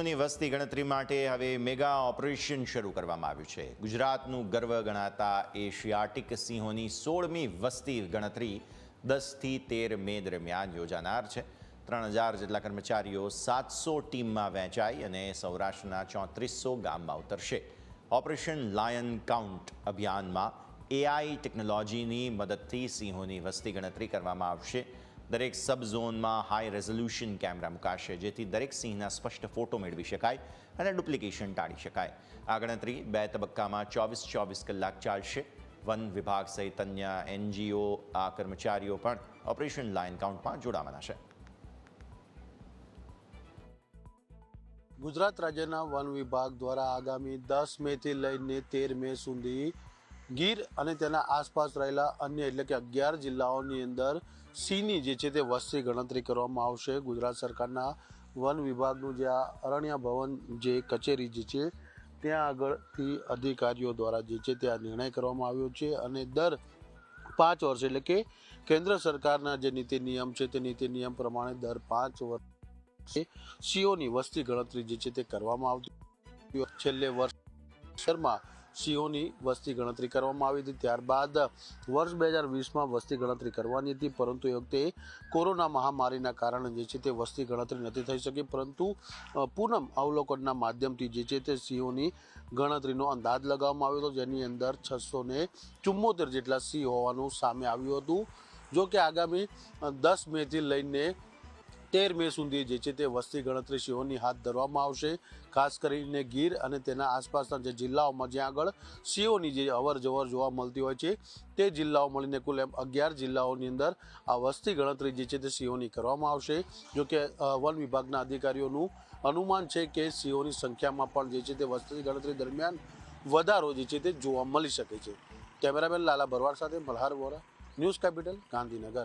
સિંહોની વસ્તી ગણતરી માટે હવે મેગા ઓપરેશન શરૂ કરવામાં આવ્યું છે। ગુજરાતનું ગર્વ ગણાતા એશિયાટિક સિંહોની 16મી વસ્તી ગણતરી 10થી 13 મે દરમિયાન યોજાનાર છે। 3000 જેટલા કર્મચારીઓ 700 ટીમમાં વહેંચાઈ અને સૌરાષ્ટ્રના 3400 ગામમાં ઉતરશે। ઓપરેશન લાયન કાઉન્ટ અભિયાનમાં એઆઈ ટેકનોલોજીની મદદથી સિંહોની વસ્તી ગણતરી કરવામાં આવશે। દરેક સબ ઝોનમાં હાઈ રેઝોલ્યુશન કેમેરા મુકાશે, જેથી દરેક સિંહના સ્પષ્ટ ફોટો મેળવી શકાય અને ડુપ્લિકેશન ટાળી શકાય। આ ગણતરી 2 તબક્કામાં 24 કલાક ચાલશે। વન વિભાગ સહિત અન્ય એનજીઓ આ કર્મચારીઓ પણ ઓપરેશન લાયન કાઉન્ટમાં જોડાવાના છે। ગુજરાત રાજ્યના વન વિભાગ દ્વારા આગામી 10 મેથી લઈને 13 મે સુધી ગીર અને તેના આસપાસ રહેલા અન્ય એટલે કે 11 જિલ્લાઓની અંદર સિંહની જે છે તે વસ્તી ગણતરી કરવામાં આવશે। ગુજરાત સરકારના વન વિભાગનું જે આ અરણ્ય ભવન જે કચેરી જે છે ત્યાં આગળથી અધિકારીઓ દ્વારા જે છે તે આ નિર્ણય કરવામાં આવ્યો છે અને દર 5 વર્ષ એટલે કે કેન્દ્ર સરકારના જે નીતિ નિયમ છે તે નીતિ નિયમ પ્રમાણે દર 5 વર્ષે સિંહોની વસ્તી ગણતરી જે છે તે કરવામાં આવતી। છેલ્લે વર્ષમાં સિંહોની વસ્તી ગણતરી કરવામાં આવી હતી, ત્યારબાદ વર્ષ 2020માં વસ્તી ગણતરી કરવાની હતી, પરંતુ એ વખતે કોરોના મહામારીના કારણે જે છે તે વસ્તી ગણતરી નથી થઈ શકી, પરંતુ પૂનમ અવલોકનના માધ્યમથી જે છે તે સિંહોની ગણતરીનો અંદાજ લગાવવામાં આવ્યો હતો, જેની અંદર 674 જેટલા સિંહ હોવાનું સામે આવ્યું હતું। જો કે આગામી 10 મેથી લઈને 13 મે સુધી જે છે તે વસ્તી ગણતરી સિંહોની હાથ ધરવામાં આવશે। ખાસ કરીને ગીર અને તેના આસપાસના જે જિલ્લાઓમાં જ્યાં આગળ સિંહોની જે અવર જવર જોવા મળતી હોય છે તે જિલ્લાઓ મળીને કુલ 11 જિલ્લાઓની અંદર આ વસ્તી ગણતરી જે છે તે સિંહોની કરવામાં આવશે। જો કે વન વિભાગના અધિકારીઓનું અનુમાન છે કે સિંહોની સંખ્યામાં પણ જે છે તે વસ્તી ગણતરી દરમિયાન વધારો જે છે તે જોવા મળી શકે છે। કેમેરામેન લાલા ભરવાડ સાથે મલ્હાર વોરા, ન્યૂઝ કેપિટલ, ગાંધીનગર।